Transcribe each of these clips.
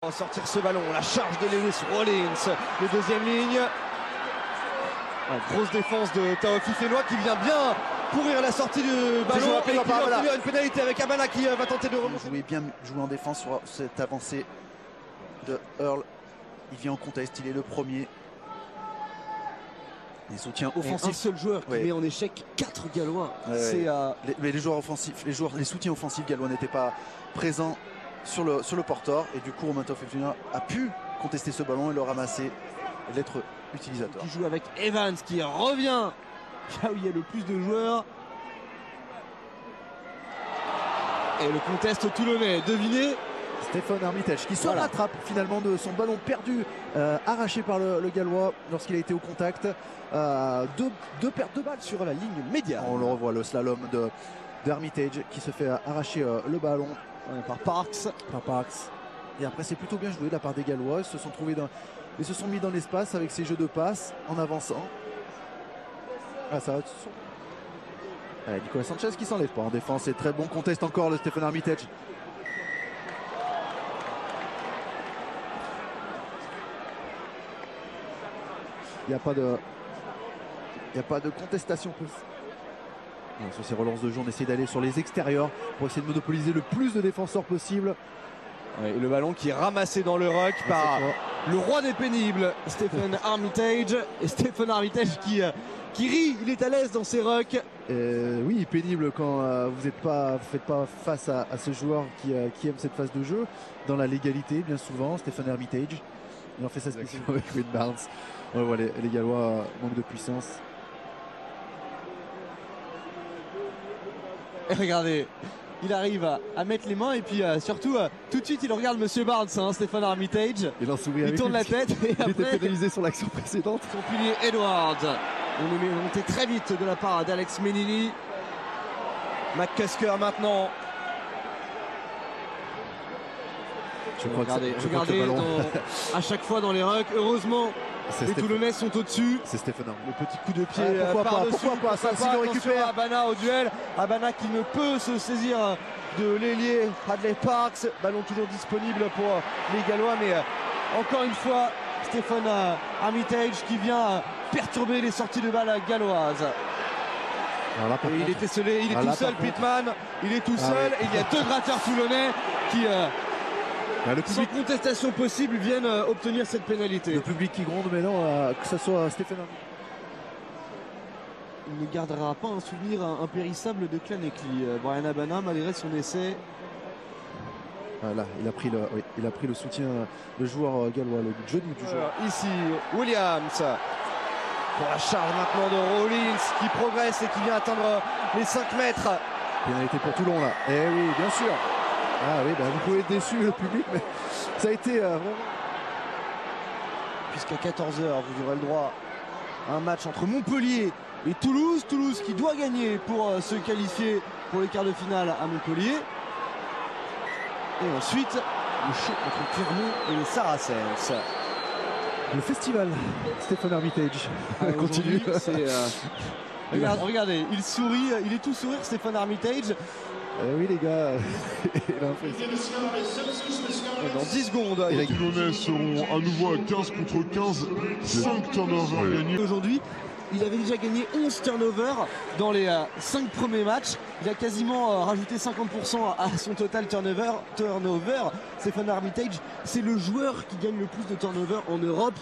On va sortir ce ballon, la charge de Lewis Rollins, le deuxième ligne. Grosse défense de Taofi Fenois qui vient bien pourrir la sortie du ballon et qui va obtenir une pénalité avec Abana qui va tenter de remonter. Bien joué en défense sur cette avancée de Earl. Il vient en contest, il est le premier. Les soutiens offensifs. Un seul joueur qui met en échec 4 Gallois. Les joueurs offensifs, les soutiens offensifs gallois n'étaient pas présents sur le porteur et du coup Romain Taofi Fenois a pu contester ce ballon et le ramasser et l'être utilisateur. Qui joue avec Evans qui revient là où il y a le plus de joueurs. Et le contest toulonnais, devinez. Stéphane Armitage qui se rattrape finalement de son ballon perdu, arraché par le Gallois lorsqu'il a été au contact. Deux pertes de balles sur la ligne médiane. On le revoit, le slalom d'Armitage qui se fait arracher le ballon par Parks. Et après c'est plutôt bien joué de la part des Gallois. Ils se sont mis dans l'espace avec ces jeux de passe en avançant. Ah, ça va. Nicolas Sanchez qui s'enlève pas en défense. C'est très bon contest encore le Stéphane Armitage. Il n'y a pas de contestation possible. Sur ces relances de jeu, on essaie d'aller sur les extérieurs pour essayer de monopoliser le plus de défenseurs possible. Et le ballon qui est ramassé dans le ruck par le roi des pénibles, Stéphane Armitage. Et Stéphane Armitage qui rit, il est à l'aise dans ses rucks. Oui, pénible quand vous faites pas face à ce joueur qui aime cette phase de jeu. Dans la légalité, bien souvent, Stéphane Armitage. Il en fait sa spécialité avec Wade Barnes. On voit les Gallois manquent de puissance. Et regardez, il arrive à mettre les mains et puis surtout tout de suite il regarde Monsieur Barnes, Stéphane Armitage. Il tourne la tête et il était pénalisé sur l'action précédente. Son pilier Edwards. On est monté très vite de la part d'Alex Menini. McCusker maintenant. Regardez à chaque fois dans les rucks, heureusement les Toulonnais sont au-dessus. C'est Stéphane. Le petit coup de pied pourquoi pas ça, s'il le récupère. Abana au duel, Abana qui ne peut se saisir de l'ailier Hadley Parks. Ballon toujours disponible pour les Gallois, mais encore une fois Stéphane Armitage qui vient perturber les sorties de balles galloises. Et il était scellé, il est tout seul, Pitman, il est tout seul et il y a deux gratteurs toulonnais qui sans contestation possible viennent obtenir cette pénalité. Le public qui gronde, mais non, que ce soit Stéphane. Il ne gardera pas un souvenir impérissable de Clanekli. Brian Abana, malgré son essai. Là, il a pris le soutien, le joueur gallois, le genou du joueur. Ici, Williams. Pour la charge maintenant de Rollins qui progresse et qui vient atteindre les 5 mètres. Pénalité pour Toulon là. Eh oui, bien sûr. Ah oui, vous pouvez être déçu le public, mais ça a été vraiment. Puisqu'à 14 h, vous aurez le droit à un match entre Montpellier et Toulouse. Toulouse qui doit gagner pour se qualifier pour les quarts de finale à Montpellier. Et ensuite, le choc entre Clermont et les Saracens. Le festival Stéphane Armitage continue. Regardez, il sourit, il est tout sourire Stéphane Armitage. Oui les gars, dans 10 secondes. Les Toulonnais seront à nouveau à 15 contre 15, 5 turnovers gagnés. Aujourd'hui, il avait déjà gagné 11 turnovers dans les 5 premiers matchs. Il a quasiment rajouté 50% à son total turnover. Stéphane Armitage, c'est le joueur qui gagne le plus de turnovers en Europe.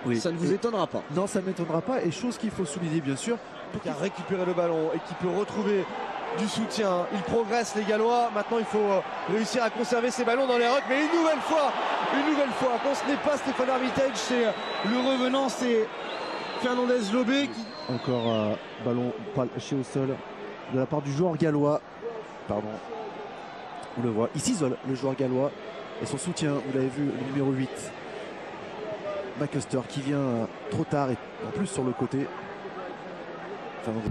Oui. Ça ne vous étonnera pas. Non, ça ne m'étonnera pas. Et chose qu'il faut souligner, bien sûr, qui a récupéré le ballon et qui peut retrouver du soutien. Il progresse les Gallois. Maintenant, il faut réussir à conserver ses ballons dans les rucks. Mais une nouvelle fois, quand ce n'est pas Stéphane Armitage, c'est le revenant, c'est Fernandez Lobé. Encore ballon pas lâché au sol de la part du joueur gallois. Pardon. On le voit. Il s'isole, le joueur gallois. Et son soutien, vous l'avez vu, le numéro 8. McCusker qui vient trop tard et en plus sur le côté. Fernandez.